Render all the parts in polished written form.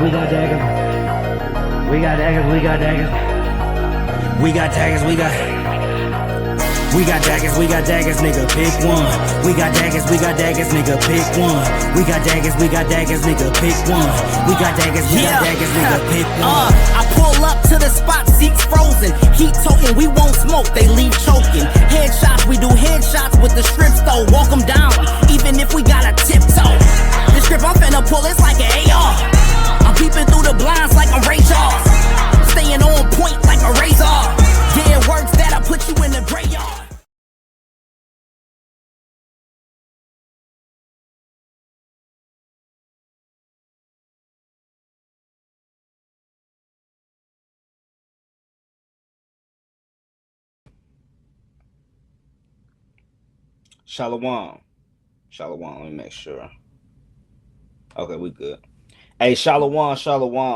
we got daggers. We got daggers, we got daggers. We got daggers, we got daggers, nigga, pick one. We got daggers, nigga, pick one. We got daggers, nigga, pick one. We got daggers, nigga, pick one. I pull up to the spot, seats frozen. Heat token, we won't smoke, they leave choking. Headshots, we do headshots with the strips though. Walk them down, even if we gotta tiptoe. The script I'm finna pull, it's like an AR. I'm peeping through the blinds like I'm Ray Charles. Staying on point like a razor. Yeah, words that I put you in the graveyard. Shalom. Let me make sure. Okay, we good. Hey, Shalom.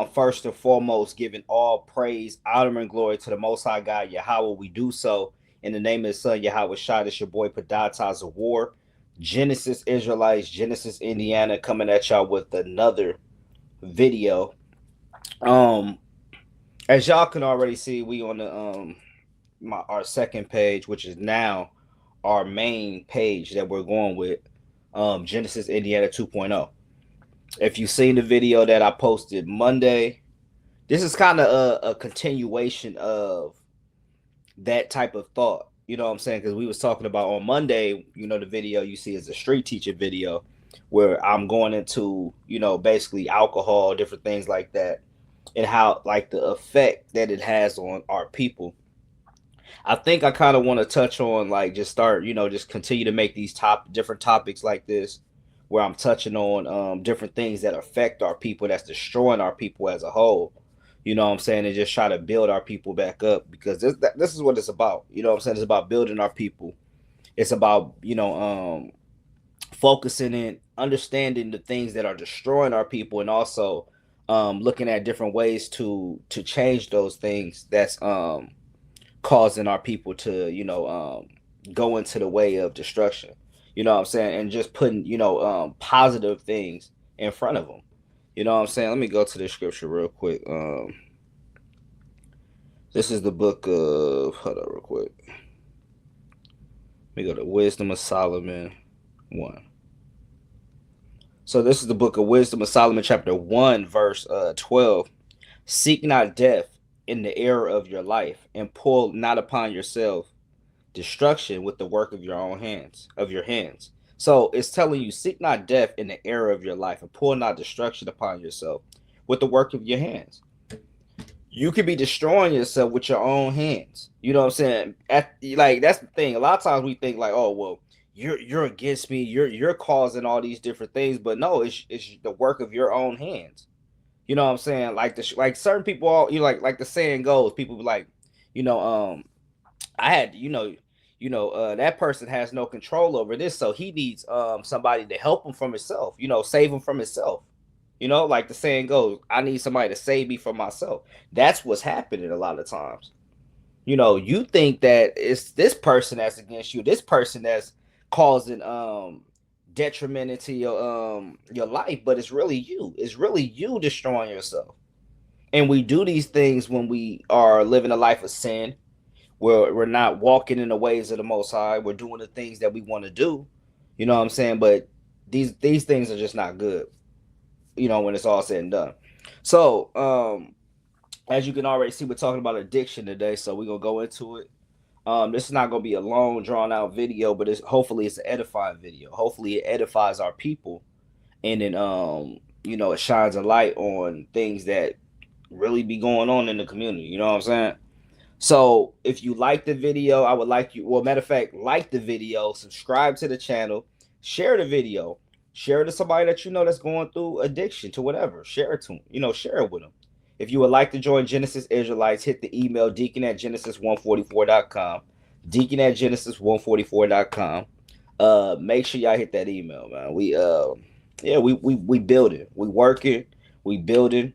First and foremost, giving all praise, honor, and glory to the Most High God, Yahweh. We do so in the name of His Son, Yahweh Shai. It's your boy, Padatas of War. Genesis Israelites, Genesis Indiana, coming at y'all with another video. As y'all can already see, we on the our second page, which is now our main page that we're going with, Genesis Indiana 2.0. If you've seen the video that I posted Monday, this is kind of a continuation of that type of thought. You know what I'm saying? Because we was talking about on Monday, the video you see is a street teacher video where I'm going into, basically alcohol, different things like that, and how like the effect that it has on our people. I think I kind of want to touch on like just start, just continue to make these different topics like this, where I'm touching on different things that affect our people, that's destroying our people as a whole. You know what I'm saying? And just try to build our people back up, because this is what it's about. You know what I'm saying? It's about building our people. It's about, focusing and understanding the things that are destroying our people, and also looking at different ways to change those things that's causing our people to, go into the way of destruction. You know what I'm saying? And just putting, positive things in front of them. You know what I'm saying? Let me go to the scripture real quick. This is the book of, hold on real quick. Let me go to Wisdom of Solomon 1. So this is the book of Wisdom of Solomon, chapter 1, verse 12. Seek not death in the era of your life, and pull not upon yourself destruction with the work of your own hands, So it's telling you, seek not death in the era of your life, and pull not destruction upon yourself with the work of your hands. You could be destroying yourself with your own hands. You know what I'm saying? That's the thing. A lot of times we think like, oh, well, you're against me. You're causing all these different things, but no, it's the work of your own hands. You know what I'm saying? Like certain people, like the saying goes, people be like, I had, that person has no control over this, so he needs somebody to help him from himself, save him from himself. Like the saying goes, I need somebody to save me from myself. That's what's happening a lot of times. You think that it's this person that's against you, this person that's causing detriment into your life, but it's really you. It's really you destroying yourself. And we do these things when we are living a life of sin, where we're not walking in the ways of the Most High. We're doing the things that we want to do. You know what I'm saying? But these things are just not good, when it's all said and done. So, as you can already see, we're talking about addiction today. So we're going to go into it. This is not going to be a long, drawn-out video, but hopefully it's an edifying video. Hopefully it edifies our people. And then, it shines a light on things that really be going on in the community. You know what I'm saying? So if you like the video, I would like you, well, matter of fact, like the video, subscribe to the channel, share the video, share it to somebody that that's going through addiction to whatever. Share it to them, share it with them. If you would like to join Genesis Israelites, hit the email deacon@genesis144.com, deacon@genesis144.com. Make sure y'all hit that email, man. We building, we working, we building.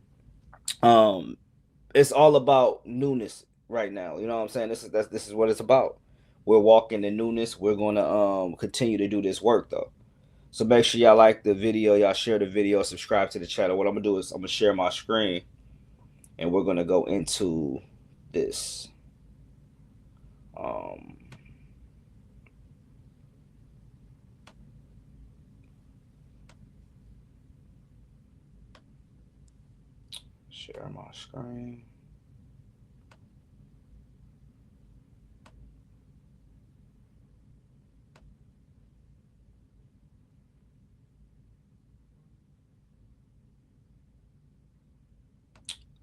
It's all about newness right now. You know what I'm saying? This is what it's about. We're walking in newness. We're going to continue to do this work though. So make sure y'all like the video, y'all share the video, subscribe to the channel. What I'm gonna do is I'm gonna share my screen, and we're gonna go into this. Um, share my screen.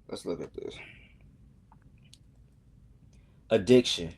Let's look at this. Addiction.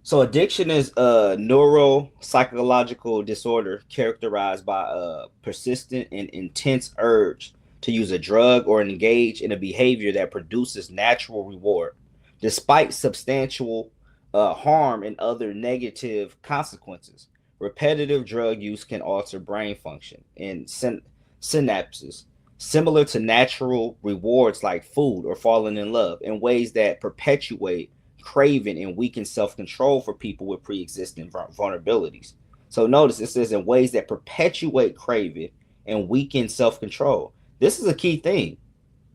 So addiction is a neuropsychological disorder characterized by a persistent and intense urge to use a drug or engage in a behavior that produces natural reward, despite substantial harm and other negative consequences. Repetitive drug use can alter brain function and synapses, similar to natural rewards like food or falling in love, in ways that perpetuate craving and weaken self-control for people with pre-existing vulnerabilities. So notice it says in ways that perpetuate craving and weaken self-control. This is a key thing.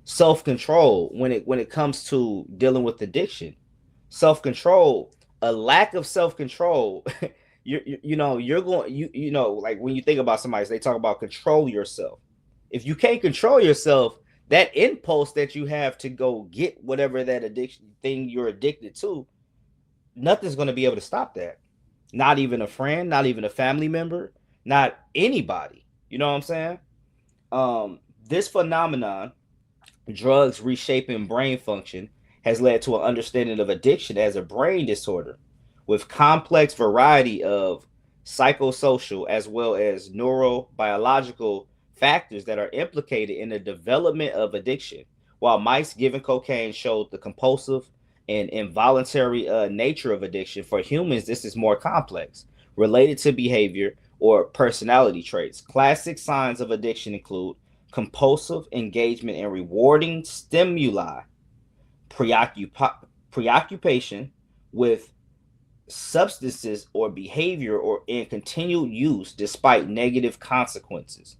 Self-control when it comes to dealing with addiction. Self-control, a lack of self-control, you're going like when you think about somebody, they talk about control yourself. If you can't control yourself, that impulse that you have to go get whatever that addiction thing you're addicted to, nothing's going to be able to stop that. Not even a friend, not even a family member, not anybody. You know what I'm saying? This phenomenon, drugs reshaping brain function, has led to an understanding of addiction as a brain disorder with complex variety of psychosocial as well as neurobiological factors that are implicated in the development of addiction. While mice given cocaine showed the compulsive and involuntary nature of addiction, for humans, this is more complex, related to behavior or personality traits. Classic signs of addiction include compulsive engagement in rewarding stimuli, preoccupation with substances or behavior or in continued use despite negative consequences.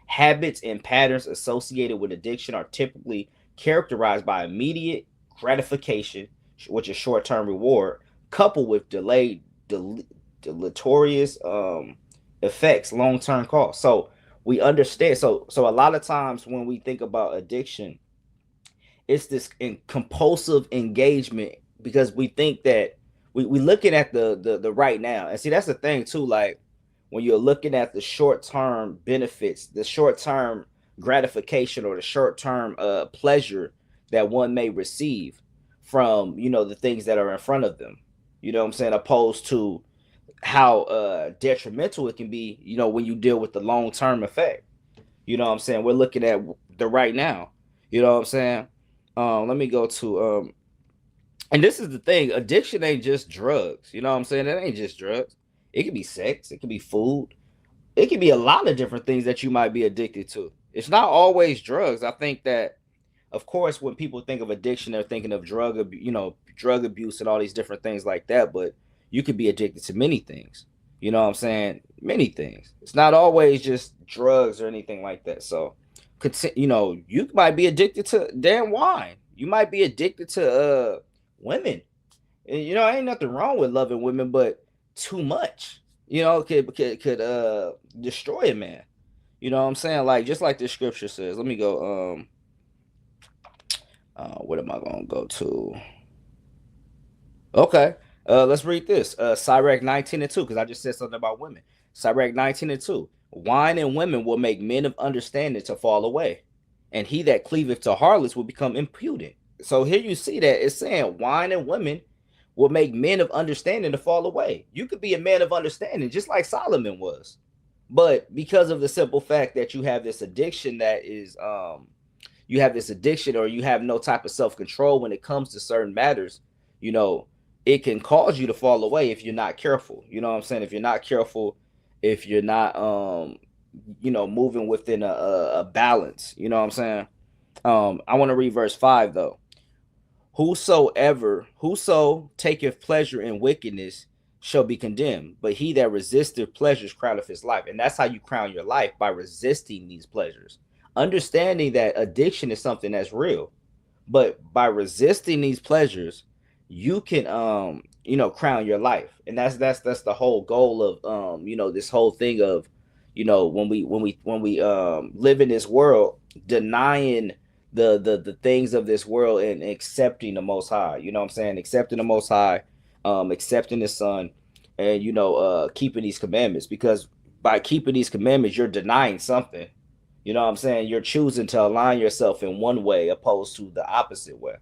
Habits and patterns associated with addiction are typically characterized by immediate gratification, which is short-term reward, coupled with delayed deleterious effects, long-term costs. So we understand. So a lot of times when we think about addiction, it's this compulsive engagement because we think that we looking at the right now. And see, that's the thing too. Like when you're looking at the short-term benefits, the short-term gratification or the short-term pleasure that one may receive from the things that are in front of them. You know what I'm saying? Opposed to how detrimental it can be, when you deal with the long-term effect. You know what I'm saying? We're looking at the right now. You know what I'm saying? Let me go to and this is the thing, addiction ain't just drugs. You know what I'm saying? It ain't just drugs. It could be sex, it could be food, it could be a lot of different things that you might be addicted to. It's not always drugs. I think that, of course, when people think of addiction, they're thinking of drug abuse and all these different things like that. But you could be addicted to many things. You know what I'm saying? Many things. It's not always just drugs or anything like that. So, you might be addicted to damn wine. You might be addicted to women. And, ain't nothing wrong with loving women, but too much, could destroy a man. You know what I'm saying? Like just like the scripture says. Let me go. What am I gonna go to? Okay. Let's read this. Sirach 19:2, because I just said something about women. Sirach 19:2. Wine and women will make men of understanding to fall away, and he that cleaveth to harlots will become impudent. So here you see that it's saying wine and women will make men of understanding to fall away. You could be a man of understanding, just like Solomon was. But because of the simple fact that you have this addiction that is or you have no type of self-control when it comes to certain matters, it can cause you to fall away if you're not careful. You know what I'm saying? If you're not careful, if you're not moving within a balance, you know what I'm saying? I want to read verse 5 though. Whoso taketh pleasure in wickedness shall be condemned. But he that resisteth pleasures crowneth his life. And that's how you crown your life, by resisting these pleasures. Understanding that addiction is something that's real. But by resisting these pleasures, you can crown your life. And that's the whole goal of this whole thing of, when we live in this world, denying the things of this world and accepting the most high. You know what I'm saying? Accepting the most high, accepting the son, and keeping these commandments. Because by keeping these commandments, you're denying something. You know what I'm saying? You're choosing to align yourself in one way opposed to the opposite way.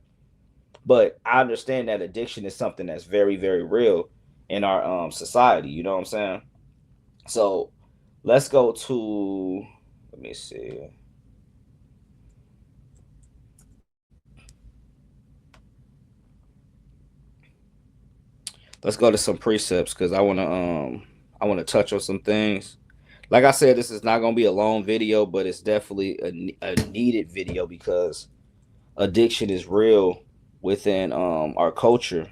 But I understand that addiction is something that's very, very real in our society. You know what I'm saying? So let's go to, let me see. Let's go to some precepts, because I want to touch on some things. Like I said, this is not going to be a long video, but it's definitely a needed video, because addiction is real within our culture.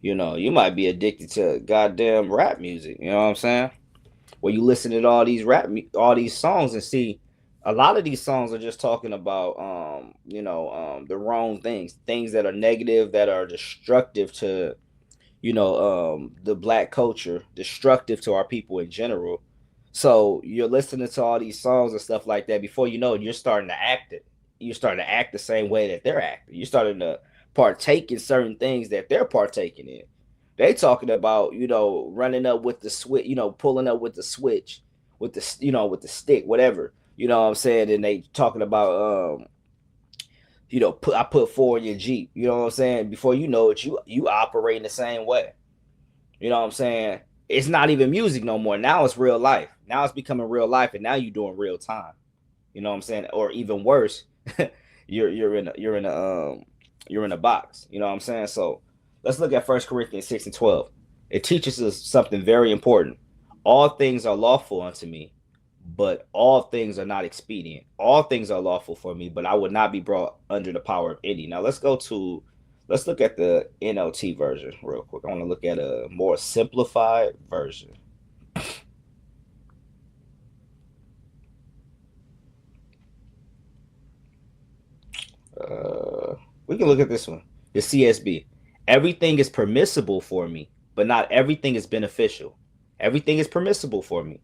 You might be addicted to goddamn rap music. You know what I'm saying? Where you listen to all these all these songs, and see a lot of these songs are just talking about the wrong things that are negative, that are destructive to the black culture, destructive to our people in general. So you're listening to all these songs and stuff like that. Before you know it, you're starting to act it. You're starting to act the same way that they're acting. You're starting to partake in certain things that they're partaking in. They talking about running up with the switch, pulling up with the switch, with the with the stick, whatever. You know what I'm saying? And they talking about I put four in your Jeep. You know what I'm saying? Before you know it, you operate in the same way. You know what I'm saying? It's not even music no more. Now it's real life. Now it's becoming real life, and now you're doing real time. You know what I'm saying? Or even worse, you're in a box. You know what I'm saying? So let's look at 1 Corinthians 6:12. It teaches us something very important. All things are lawful unto me, but all things are not expedient. All things are lawful for me, but I would not be brought under the power of any. Now let's look at the NLT version real quick. I want to look at a more simplified version. We can look at this one. The CSB. Everything is permissible for me, but not everything is beneficial. Everything is permissible for me,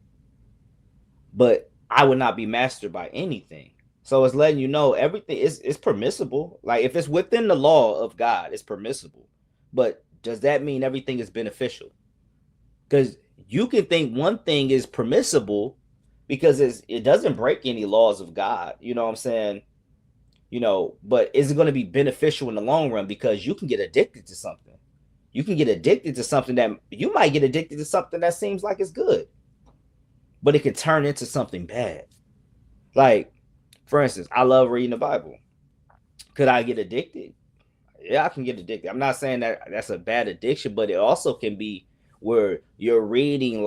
but I would not be mastered by anything. So it's letting you know everything is permissible. Like, if it's within the law of God, it's permissible. But does that mean everything is beneficial? Because you can think one thing is permissible because it doesn't break any laws of God. You know what I'm saying? But is it going to be beneficial in the long run? Because you can get addicted to something. You can get addicted to something that you might get addicted to something that seems like it's good, but it can turn into something bad. Like, for instance, I love reading the Bible. Could I get addicted? Yeah, I can get addicted. I'm not saying that that's a bad addiction, but it also can be where you're reading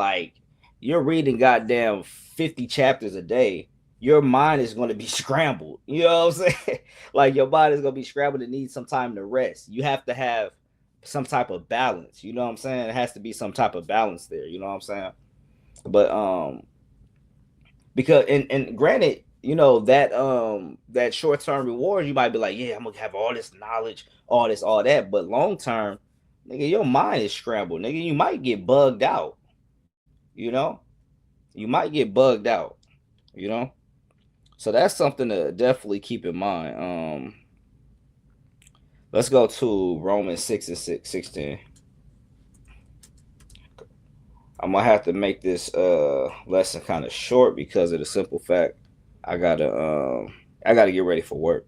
goddamn 50 chapters a day. Your mind is going to be scrambled. You know what I'm saying? Like, your body is going to be scrambled and need some time to rest. You have to have some type of balance. You know what I'm saying? It has to be some type of balance there. You know what I'm saying? But because and granted, that short-term reward, you might be like, yeah, I'm gonna have all this knowledge, all that, but long term, nigga, your mind is scrambled. Nigga, you might get bugged out. You might get bugged out. So that's something to definitely keep in mind. Let's go to Romans 6:16. I'm gonna have to make this lesson kind of short because of the simple fact I gotta get ready for work.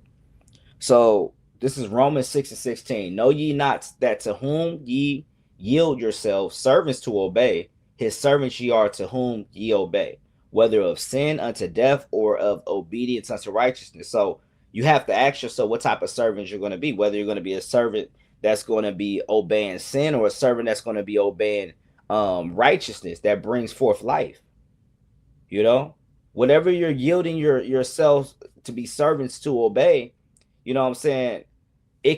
So this is Romans 6:16. Know ye not that to whom ye yield yourselves servants to obey, his servants ye are to whom ye obey, whether of sin unto death or of obedience unto righteousness. So you have to ask yourself what type of servant you're going to be, whether you're going to be a servant that's going to be obeying sin, or a servant that's going to be obeying righteousness that brings forth life. Whatever you're yielding yourselves to be servants to obey, you know what I'm saying, it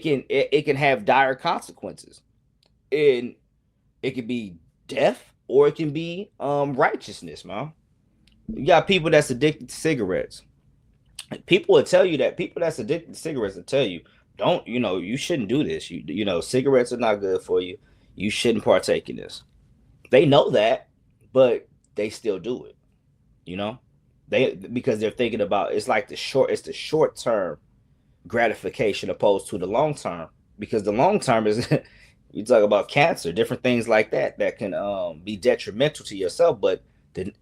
can have dire consequences. And It could be death, or it can be righteousness, man. You got people that's addicted to cigarettes. People will tell you that. People that's addicted to cigarettes will tell you, don't, you shouldn't do this. Cigarettes are not good for you. You shouldn't partake in this. They know that, but they still do it. You know, because they're thinking about, it's the short term gratification opposed to the long term, because the long term is you talk about cancer, different things like that can be detrimental to yourself, but then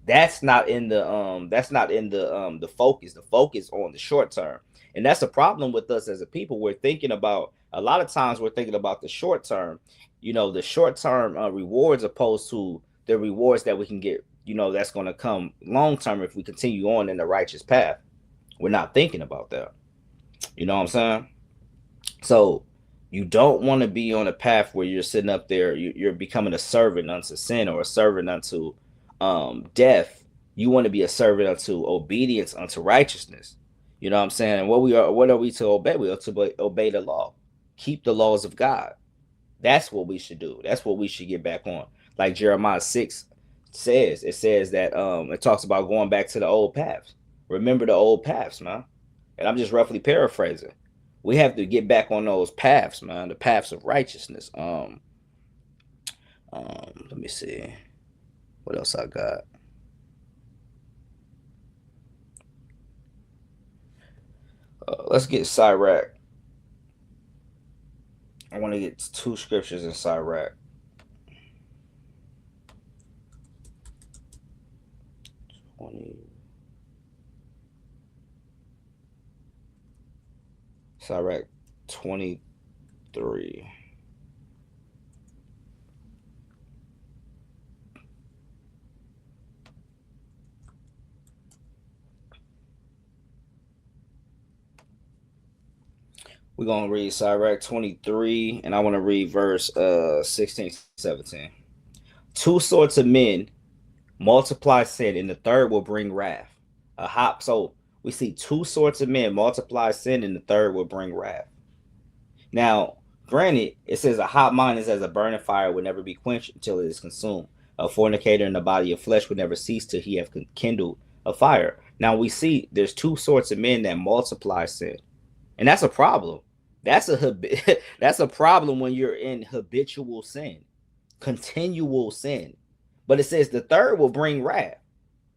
that's not in the focus. The focus on the short term. And that's a problem with us as a people. We're thinking about, a lot of times we're thinking about the short term, the short term rewards, opposed to the rewards that we can get, that's going to come long term if we continue on in the righteous path. We're not thinking about that. You know what I'm saying? So you don't want to be on a path where you're sitting up there, you're becoming a servant unto sin, or a servant unto death. You want to be a servant unto obedience, unto righteousness. You know what I'm saying? And what are we to obey? We are to obey the law, keep the laws of God. That's what we should do. That's what we should get back on. Like Jeremiah 6 says, it says that it talks about going back to the old paths. Remember the old paths, man. And I'm just roughly paraphrasing. We have to get back on those paths, man. The paths of righteousness. Let me see. What else I got? Let's get Sirach. I want to get 2 scriptures in Sirach. Sirach 23. We're going to read Sirach 23, and I want to read verse 16, 17. 2 sorts of men multiply sin, and the third will bring wrath. So we see 2 sorts of men multiply sin, and the third will bring wrath. Now, granted, it says a hot mind is as a burning fire, will never be quenched until it is consumed. A fornicator in the body of flesh would never cease till he have kindled a fire. Now we see there's 2 sorts of men that multiply sin, and that's a problem. That's a problem when you're in habitual sin, continual sin. But it says the third will bring wrath.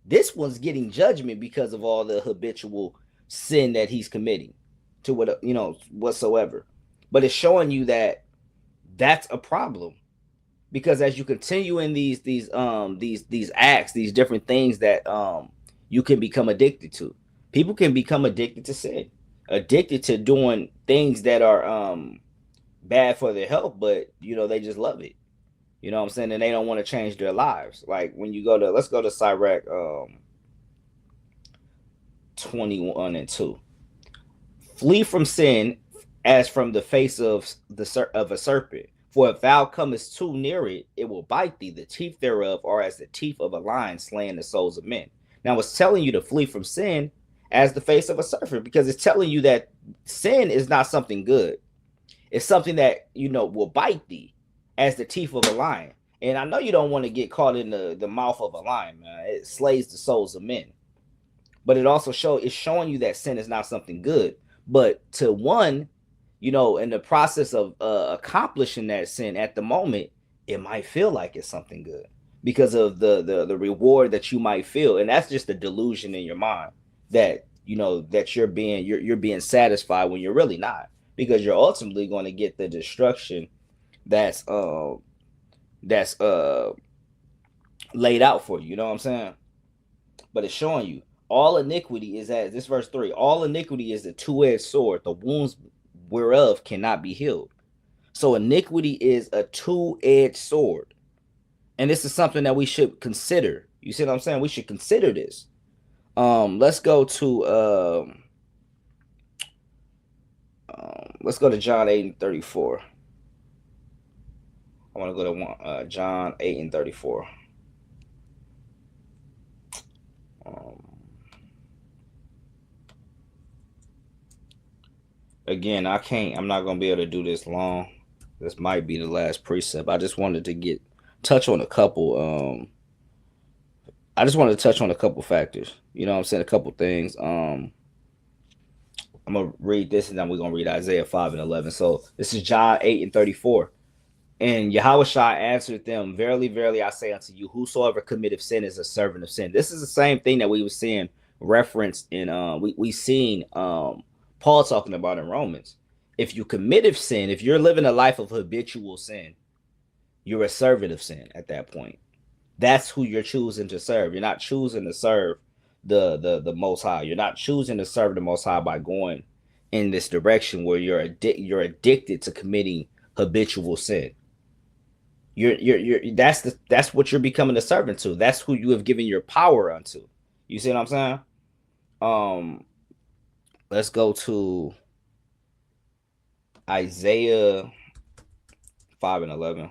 This one's getting judgment because of all the habitual sin that he's committing to whatsoever. But it's showing you that that's a problem, because as you continue in these acts, these different things that you can become addicted to. People can become addicted to sin, addicted to doing things that are bad for their health, but they just love it. You know what I'm saying? And they don't want to change their lives. Like when you let's go to Sirach 21 and 2. Flee from sin as from the face of a serpent. For if thou comest too near it, it will bite thee. The teeth thereof are as the teeth of a lion slaying the souls of men. Now it's telling you to flee from sin as the face of a serpent, because it's telling you that sin is not something good. It's something that will bite thee as the teeth of a lion. And I know you don't want to get caught in the mouth of a lion, man. It slays the souls of men. But it's showing you that sin is not something good. But to one, in the process of accomplishing that sin at the moment, it might feel like it's something good because of the reward that you might feel. And that's just a delusion in your mind that that you're being satisfied when you're really not, because you're ultimately going to get the destruction that's laid out for you. You know what I'm saying? But it's showing you all iniquity is, as this verse 3, all iniquity is a two-edged sword, the wounds whereof cannot be healed. So iniquity is a two-edged sword, and this is something that we should consider. You see what I'm saying? We should consider this. Let's go to John 8 and 34. I want to go to John 8 and 34. Again, I'm not going to be able to do this long. This might be the last precept. I just wanted to touch on a couple. I just wanted to touch on a couple factors. You know what I'm saying? A couple things. I'm gonna read this and then we're gonna read Isaiah 5 and 11. So this is John 8 and 34. And Yahushua answered them, "Verily, verily, I say unto you, whosoever committeth sin is a servant of sin." This is the same thing that we were seeing referenced in we seen Paul talking about in Romans. If you committed sin, if you're living a life of habitual sin, you're a servant of sin at that point. That's who you're choosing to serve. You're not choosing to serve the Most High. You're not choosing to serve the Most High by going in this direction where you're addicted to committing habitual sin. That's what you're becoming a servant to. That's who you have given your power unto. You see what I'm saying? Let's go to Isaiah 5 and 11.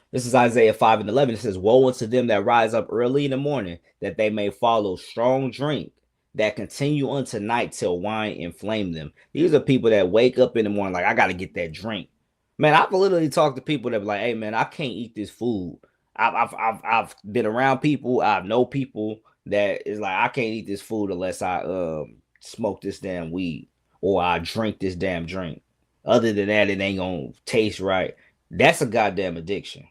This is Isaiah 5 and 11. It says, "Woe unto them that rise up early in the morning, that they may follow strong drink, that continue unto night till wine inflame them." These are people that wake up in the morning like, I got to get that drink. Man, I've literally talked to people that be like, "Hey, man, I can't eat this food." I've been around people. I know people that is like, I can't eat this food unless I smoke this damn weed or I drink this damn drink. Other than that, it ain't gonna taste right. That's a goddamn addiction.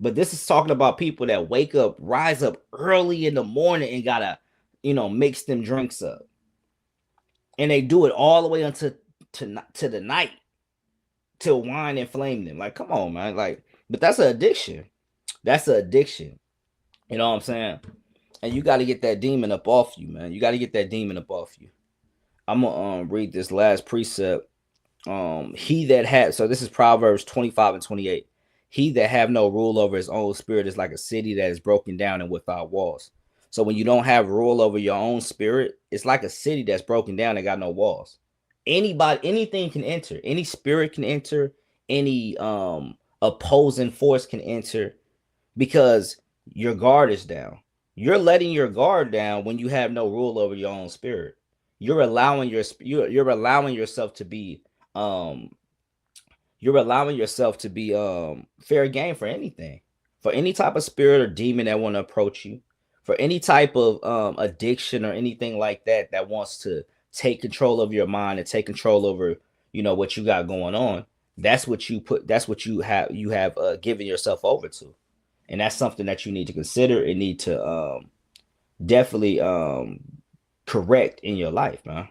But this is talking about people that rise up early in the morning and gotta, mix them drinks up. And they do it all the way until to the night till wine inflame them. Like, come on, man. Like, but that's an addiction. That's an addiction. You know what I'm saying? And you got to get that demon up off you, man. You got to get that demon up off you. I'm gonna read this last precept. He that had, so this is Proverbs 25 and 28. He that have no rule over his own spirit is like a city that is broken down and without walls. So when you don't have rule over your own spirit, it's like a city that's broken down and got no walls. Anything can enter. Any spirit can enter. Any opposing force can enter because your guard is down. You're letting your guard down when you have no rule over your own spirit. You're allowing yourself to be fair game for anything, for any type of spirit or demon that want to approach you, for any type of addiction or anything like that wants to take control of your mind and take control over what you got going on. That's what you have given yourself over to, and that's something that you need to consider and need to definitely correct in your life, man.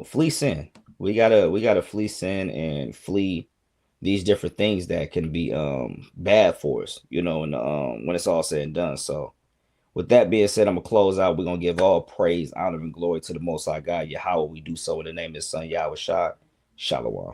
Flee sin. We gotta flee sin and flee these different things that can be bad for us, and when it's all said and done. So with that being said, I'm gonna close out. We're gonna give all praise, honor, and glory to the Most High God, Yahweh. We do so in the name of His Son, Yahweh Shai. Shalom.